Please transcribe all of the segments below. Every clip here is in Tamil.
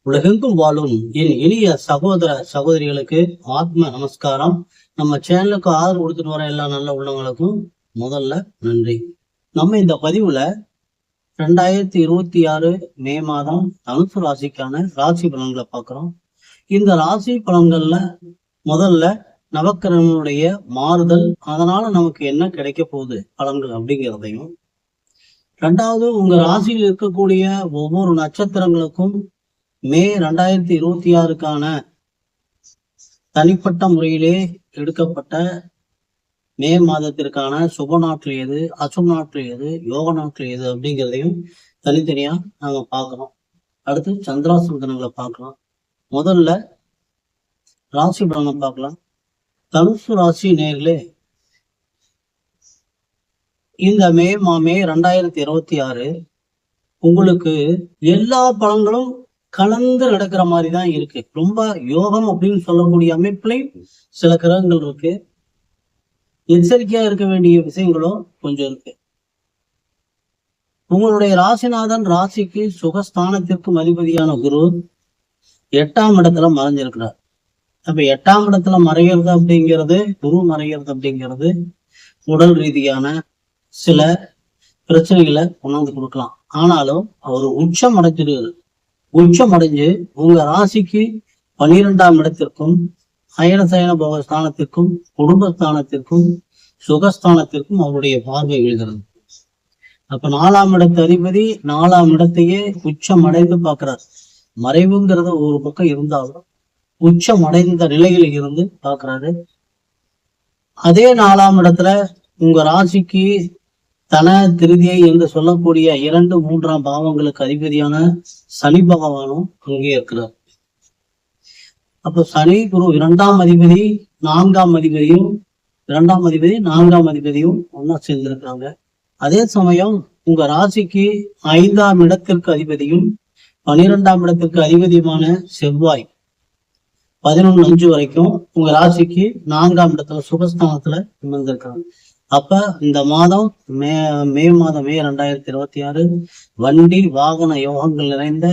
உலகெங்கும் வாழும் என் இனிய சகோதர சகோதரிகளுக்கு ஆத்ம நமஸ்காரம். நம்ம சேனலுக்கு ஆதரவு கொடுத்துட்டு வர எல்லா நல்ல உள்ளவங்களுக்கும் முதல்ல நன்றி. நம்ம இந்த பதிவுல 2026 மே மாதம் தனுசு ராசிக்கான ராசி பலன்களை பார்க்கிறோம். இந்த ராசி பலன்கள்ல முதல்ல நவக்கிரகங்களுடைய மாறுதல், அதனால நமக்கு என்ன கிடைக்க போகுது பலன்கள் அப்படிங்கிறதையும், ரெண்டாவது உங்க ராசியில் இருக்கக்கூடிய ஒவ்வொரு நட்சத்திரங்களுக்கும் மே 2026க்கான தனிப்பட்ட முறையிலே எடுக்கப்பட்ட மே மாதத்திற்கான சுப நாட்கள் எது, அசுப நாட்கள் எது, யோக நாட்கள் எது அப்படிங்கிறதையும் தனித்தனியா நாம பார்க்கிறோம். அடுத்து சந்திராசுதனங்களை பார்க்கலாம். முதல்ல ராசி பலனை பார்க்கலாம். தனுசு ராசி நேர்களே, இந்த மே 2026 உங்களுக்கு எல்லா பலன்களும் கலந்து நடக்கிற மாதிரி தான் இருக்கு. ரொம்ப யோகம் அப்படின்னு சொல்லக்கூடிய அமைப்புல சில கிரகங்கள் இருக்கு. எச்சரிக்கையா இருக்க வேண்டிய விஷயங்களும் கொஞ்சம் இருக்கு. உங்களுடைய ராசிநாதன் ராசிக்கு சுகஸ்தானத்திற்கும் அதிபதியான குரு 8ஆம் இடத்துல மறைஞ்சிருக்கிறார். அப்ப 8ஆம் இடத்துல மறைகிறது அப்படிங்கிறது, குரு மறைகிறது அப்படிங்கிறது உடல் ரீதியான சில பிரச்சனைகளை கொண்டாந்து கொடுக்கலாம். ஆனாலும் அவர் உச்சம் அடைஞ்சு உங்க ராசிக்கு 12ஆம் இடத்திற்கும் அயன சயன போகஸ்தானத்திற்கும் குடும்பஸ்தானத்திற்கும் சுகஸ்தானத்திற்கும் அவருடைய பார்வை விழுகிறது. அப்ப 4ஆம் இடத்து அதிபதி 4ஆம் இடத்தையே உச்சம் அடைந்து பார்க்கிறார். மறைவுங்கிறது ஒரு பக்கம் இருந்தாலும் உச்சம் அடைந்த நிலையில் இருந்து பார்க்கிறாரு. அதே 4ஆம் இடத்துல உங்க ராசிக்கு தன திருதியை என்று சொல்லக்கூடிய 2, 3ஆம் பாவங்களுக்கு அதிபதியான சனி பகவானும் அங்கே இருக்கிறார். அப்ப சனி குரு 2ஆம் அதிபதி 4ஆம் அதிபதியும் 2ஆம் அதிபதி 4ஆம் அதிபதியும் ஒன்னா சேர்ந்திருக்காங்க. அதே சமயம் உங்க ராசிக்கு 5ஆம் இடத்திற்கு அதிபதியும் 12ஆம் இடத்திற்கு அதிபதியுமான செவ்வாய் 11:5 வரைக்கும் உங்க ராசிக்கு 4ஆம் இடத்துல சுகஸ்தானத்துல அமர்ந்திருக்காங்க. அப்ப இந்த மாதம் மே 2026 வண்டி வாகன யோகங்கள் நிறைந்த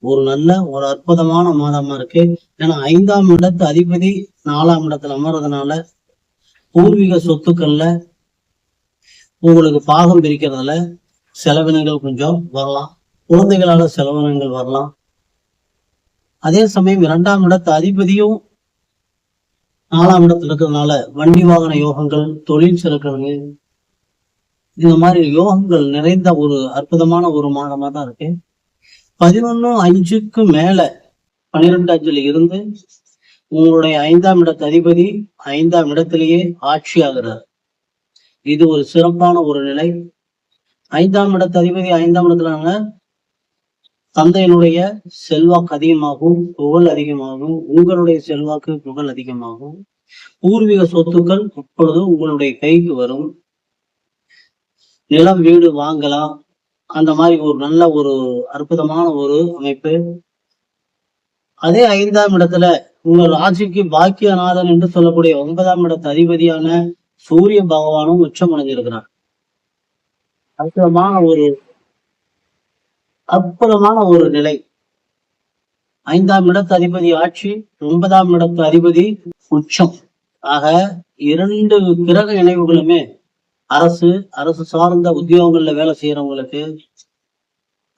ஒரு அற்புதமான மாதமா இருக்கு. ஏன்னா 5ஆம் இடத்து அதிபதி 4ஆம் இடத்துல அமர்றதுனால பூர்வீக சொத்துக்கள்ல உங்களுக்கு பாகம் பிரிக்கிறதுல செலவினங்கள் கொஞ்சம் வரலாம். குழந்தைகளால செலவினங்கள் வரலாம். அதே சமயம் 2ஆம் இடத்து அதிபதியும் 4ஆம் இடத்துல இருக்கிறதுனால வண்டி வாகன யோகங்கள், தொழில் சிறக்கிறது, இந்த மாதிரி யோகங்கள் நிறைந்த ஒரு அற்புதமான ஒரு மாதமா தான் இருக்கு. 11:5க்கு மேல 12 இருந்து உங்களுடைய 5ஆம் இடத்து அதிபதி 5ஆம் இடத்திலேயே ஆட்சி ஆகிறார். இது ஒரு சிறப்பான ஒரு நிலை. 5ஆம் இடத்து அதிபதி 5ஆம் இடத்துல தந்தையினுடைய செல்வாக்கு அதிகமாகும், புகழ் அதிகமாகும். உங்களுடைய செல்வாக்கு புகழ் அதிகமாகும். பூர்வீக சொத்துக்கள் இப்பொழுது உங்களுடைய கைக்கு வரும். நிலம் வீடு வாங்கலாம். அந்த மாதிரி ஒரு நல்ல ஒரு அற்புதமான ஒரு அமைப்பு. அதே 5ஆம் இடத்துல உங்கள் ராசிக்கு பாக்கியநாதன் என்று சொல்லக்கூடிய 9ஆம் இடத்து அதிபதியான சூரிய பகவானும் உச்சம் அடைஞ்சிருக்கிறார். அற்புதமான ஒரு நிலை. 5ஆம் இடத்து அதிபதி ஆட்சி, 9ஆம் இடத்து அதிபதி உச்சம். ஆக 2 கிரக இணைவுகளுமே அரசு சார்ந்த உத்தியோகங்கள்ல வேலை செய்யறவங்களுக்கு,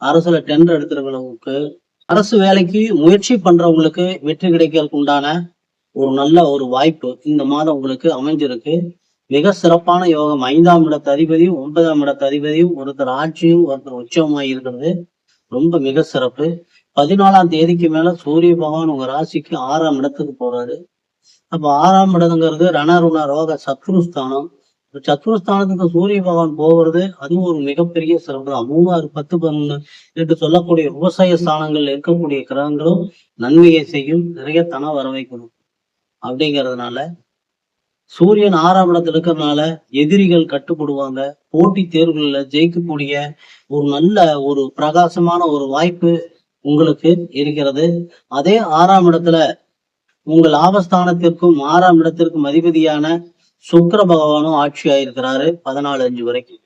அரசுல டெண்டர் எடுத்துறவங்களுக்கு, அரசு வேலைக்கு முயற்சி பண்றவங்களுக்கு வெற்றி கிடைக்கிறதுக்கு உண்டான ஒரு நல்ல ஒரு வாய்ப்பு இந்த மாதம் உங்களுக்கு அமைஞ்சிருக்கு. மிக சிறப்பான யோகம். 5ஆம் இடத்து அதிபதியும் 9ஆம் இடத்து அதிபதியும் ஒருத்தர் ஆட்சியும் ஒருத்தர் உச்சமாய் இருக்கிறது ரொம்ப மிக சிறப்பு. 14ஆம் தேதிக்கு மேல சூரிய பகவான் உங்க ராசிக்கு 6ஆம் இடத்துக்கு போறாரு. அப்ப 6ஆம் இடங்கிறது ரணருண ரோக சத்ருஸ்தானம். சத்ருஸ்தானத்துக்கு சூரிய பகவான் போகிறது அதுவும் ஒரு மிகப்பெரிய சிறப்பு தான். 3, 6, 10, 11 என்று சொல்லக்கூடிய விவசாய ஸ்தானங்கள் இருக்கக்கூடிய கிரகங்களும் நன்மையை செய்யும், நிறைய தன வர வைக்கணும். அப்படிங்கிறதுனால சூரியன் 6ஆம் இடத்துல இருக்கிறதுனால எதிரிகள் கட்டுப்படுவாங்க. போட்டி தேர்வுகள்ல ஜெயிக்கக்கூடிய ஒரு நல்ல ஒரு பிரகாசமான ஒரு வாய்ப்பு உங்களுக்கு இருக்கிறது. அதே 6ஆம் இடத்துல உங்கள் லாபஸ்தானத்திற்கும் 6ஆம் இடத்திற்கும் அதிபதியான சுக்கிர பகவானும் ஆட்சி ஆயிருக்கிறாரு 14:5 வரைக்கும்.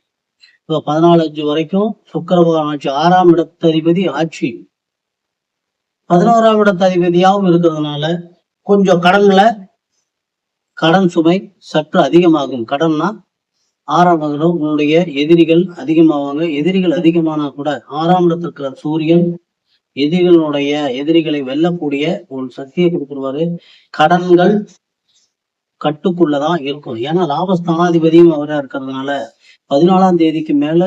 இப்போ 14:5 வரைக்கும் சுக்கிர பகவான் ஆட்சி. 6ஆம் இடத்து அதிபதி ஆட்சி. 11ஆம் இடத்து அதிபதியாகவும் இருக்கிறதுனால கொஞ்சம் கடன் சுமை சற்று அதிகமாகும். கடன்னா 6ஆம் இடம் உங்களுடைய எதிரிகள் அதிகமாவாங்க. எதிரிகள் அதிகமானா கூட 6ஆம் இடத்துல சூரியன் எதிரிகளை வெல்லக்கூடிய ஒரு சக்தியை கொடுத்துருவாரு. கடன்கள் கட்டுக்குள்ளதான் இருக்கும். ஏன்னா லாபஸ்தானாதிபதியும் அவரா இருக்கிறதுனால 14ஆம் தேதிக்கு மேல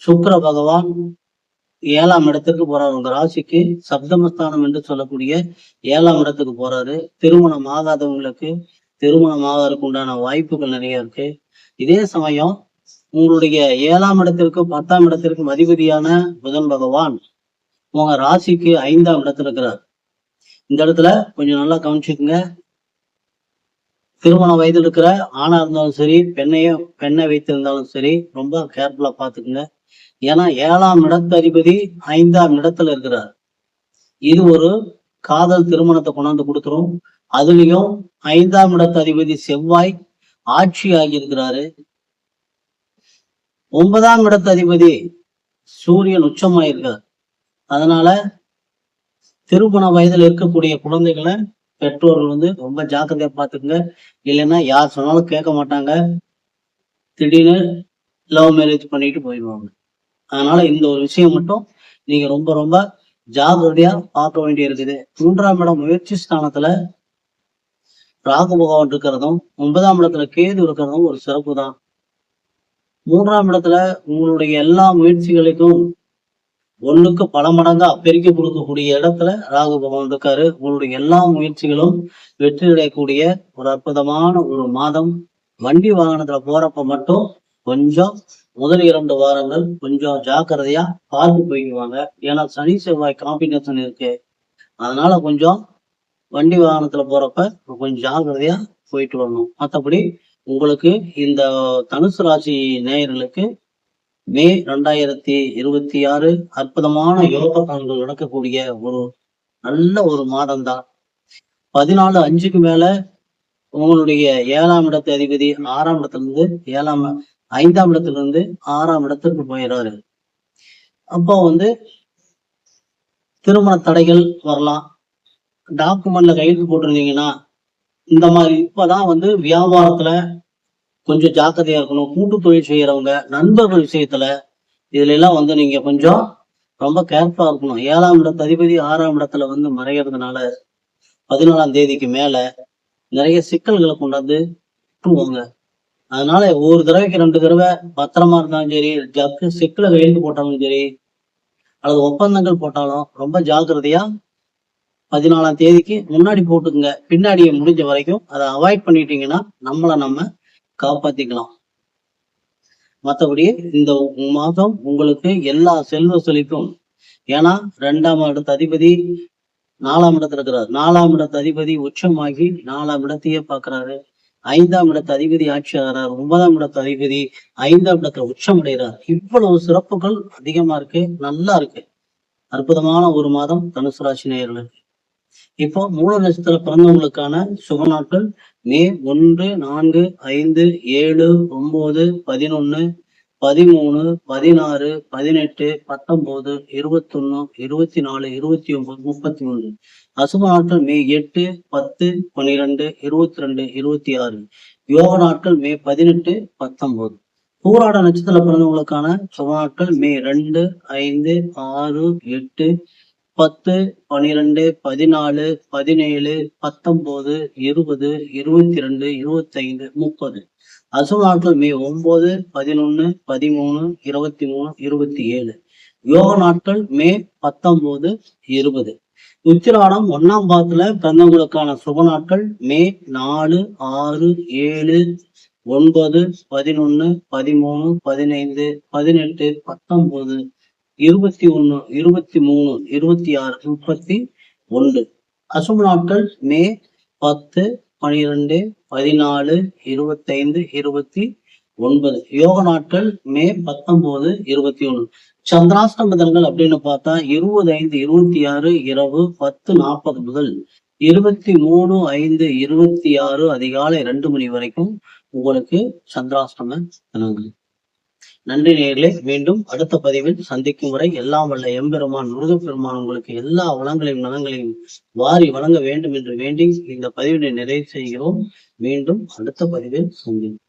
சுக்கிர பகவான் 7ஆம் இடத்திற்கு போறாரு. உங்க ராசிக்கு சப்தமஸ்தானம் என்று சொல்லக்கூடிய 7ஆம் இடத்துக்கு போறாரு. திருமணம் ஆகாதவங்களுக்கு திருமணம் ஆவதற்கு உண்டான வாய்ப்புகள் நிறைய இருக்கு. இதே சமயம் உங்களுடைய 7ஆம் இடத்திற்கு 10ஆம் இடத்திற்கும் அதிபதியான புதன் பகவான் உங்க ராசிக்கு 5ஆம் இடத்துல இருக்கிறார். இந்த இடத்துல கொஞ்சம் நல்லா கவனிச்சுக்குங்க. திருமண வயதில் இருக்கிற ஆணா இருந்தாலும் சரி, பெண்ணை வைத்திருந்தாலும் சரி, ரொம்ப கேர்ஃபுல்லா பாத்துக்குங்க. ஏன்னா 7ஆம் இடத்து அதிபதி 5ஆம் இடத்துல இருக்கிறார். இது ஒரு காதல் திருமணத்தை கொண்டாந்து கொடுத்துரும். அதுலயும் 5ஆம் இடத்து அதிபதி செவ்வாய் ஆட்சி ஆகியிருக்கிறாரு. 9ஆம் இடத்து அதிபதி சூரியன் உச்சமாயிருக்கார். அதனால திருமண வயதில் இருக்கக்கூடிய குழந்தைகளை பெற்றோர்கள் ரொம்ப ஜாக்கிரதையா பாத்துக்குங்க. இல்லைன்னா யார் சொன்னாலும் கேட்க மாட்டாங்க. திடீர்னு லவ் மேரேஜ் பண்ணிட்டு போயிடுவாங்க. அதனால இந்த ஒரு விஷயம் மட்டும் நீங்க ரொம்ப ரொம்ப ஜாகிரதையா பார்க்க வேண்டி இருக்குது. 3ஆம் இடம் முயற்சி ஸ்தானத்துல ராகு பகவான் இருக்கிறதும் 9ஆம் இடத்துல கேது இருக்கிறதும் ஒரு சிறப்பு தான். 3ஆம் இடத்துல உங்களுடைய எல்லா முயற்சிகளுக்கும் ஒண்ணுக்கு பல மடங்கா பெருக்கி கொடுக்கக்கூடிய இடத்துல ராகு பகவான் இருக்காரு. உங்களுடைய எல்லா முயற்சிகளும் வெற்றி அடையக்கூடிய ஒரு அற்புதமான ஒரு மாதம். வண்டி வாகனத்துல போறப்ப மட்டும் கொஞ்சம் முதல் 2 வாரங்கள் கொஞ்சம் ஜாக்கிரதையா பார்த்து போய்க்குவாங்க. ஏன்னா சனி செவ்வாய் காம்பினேஷன் இருக்கு. அதனால கொஞ்சம் வண்டி வாகனத்துல போறப்ப கொஞ்சம் ஜாக்கிரதையா போயிட்டு வரணும். மற்றபடி உங்களுக்கு இந்த தனுசு ராசி நேயர்களுக்கு மே 2026 அற்புதமான யோக பலன்கள் நடக்கக்கூடிய ஒரு நல்ல ஒரு மாதம் தான். 14/5க்கு மேல உங்களுடைய 7ஆம் இடத்து அதிபதி 6ஆம் இடத்துல இருந்து 5ஆம் இடத்துல இருந்து 6ஆம் இடத்துக்கு போயிடுறாரு. அப்போ திருமண தடைகள் வரலாம். டாக்குமெண்ட்ல கையெழுத்து போட்டிருந்தீங்கன்னா இந்த மாதிரி இப்பதான் வியாபாரத்துல கொஞ்சம் ஜாக்கிரதையா இருக்கணும். கூட்டு தொழில் செய்யறவங்க, நண்பர்கள் விஷயத்துல இதுல எல்லாம் நீங்க கொஞ்சம் ரொம்ப கேர்ஃபுல்லா இருக்கணும். 7ஆம் இடத்து அதிபதி 6ஆம் இடத்துல மறைகிறதுனால 14ஆம் தேதிக்கு மேல நிறைய சிக்கல்களை கொண்டாந்து விட்டுருவாங்க. அதனால ஒரு தடவைக்கு 2 தடவை பத்திரமா இருந்தாலும் சரி, செக்குல கையெழுத்து போட்டாலும் சரி, அல்லது ஒப்பந்தங்கள் போட்டாலும் ரொம்ப ஜாக்கிரதையா 14ஆம் தேதிக்கு முன்னாடி போட்டுக்குங்க. பின்னாடி முடிஞ்ச வரைக்கும் அதை அவாய்ட் பண்ணிட்டீங்கன்னா நம்ம காப்பாத்திக்கலாம். மற்றபடி இந்த மாதம் உங்களுக்கு எல்லா செல்வ செழிப்பும். ஏன்னா 2ஆம் இடத்து அதிபதி 4ஆம் இடத்துல இருக்கிறார். 4ஆம் இடத்து அதிபதி உச்சமாகி 4ஆம் இடத்தையே பாக்குறாரு. 5ஆம் இடத்து அதிபதி ஆட்சி ஆகிறார். 9ஆம் இடத்து அதிபதி 5ஆம் இடத்துல உச்சம் அடைகிறார். இவ்வளவு சிறப்புகள் அதிகமா இருக்கு. நல்லா இருக்கு. அற்புதமான ஒரு மாதம் தனுசு ராசி நேயர்களுக்கு. இப்போ மூல நட்சத்திர பிறந்தவங்களுக்கான சுப நாட்கள் மே 1, 4, 5, 7, 9, 11, 13, 16, 18, 19, 21, 24, 29, 33. அசுப நாட்கள் மே 8, 10, 12, 22, 26. யோக நாட்கள் மே 18, 19. பூராட நட்சத்திர பிறந்தவங்களுக்கான சுப நாட்கள் மே 2, 5, 6, 8, 10, 12, 14, 17, 19, 20, 22, 25, 30. அசுப நாட்கள் மே 9, 11, 13, 23, 27. யோக நாட்கள் மே 19, 20. உத்திராடம் 1ஆம் பாதத்துல பிறந்தவங்களுக்கான சுப நாட்கள் மே 4, 6, 7, 9, 11, 13, 15, 18, 19, 21, 23, 26, 31. அசுப நாட்கள் மே 10, 12, 14, 25, 29. யோக நாட்கள் மே 19, 21. சந்திராஷ்டமதங்கள் அப்படின்னு பார்த்தா 25, 26 இரவு 10:40 முதல் 23, 5, 26 அதிகாலை 2 மணி வரைக்கும் உங்களுக்கு சந்திராஷ்டம தினங்கள். நன்றி நேயர்களே. மீண்டும் அடுத்த பதிவில் சந்திக்கும் வரை எல்லாம் வல்ல எம்பெருமான் முருகப்பெருமான் உங்களுக்கு எல்லா வளங்களையும் நலங்களையும் வாரி வழங்க வேண்டும் என்று வேண்டி இந்த பதிவினை நிறைவு செய்கிறோம். மீண்டும் அடுத்த பதிவில் சந்திப்போம்.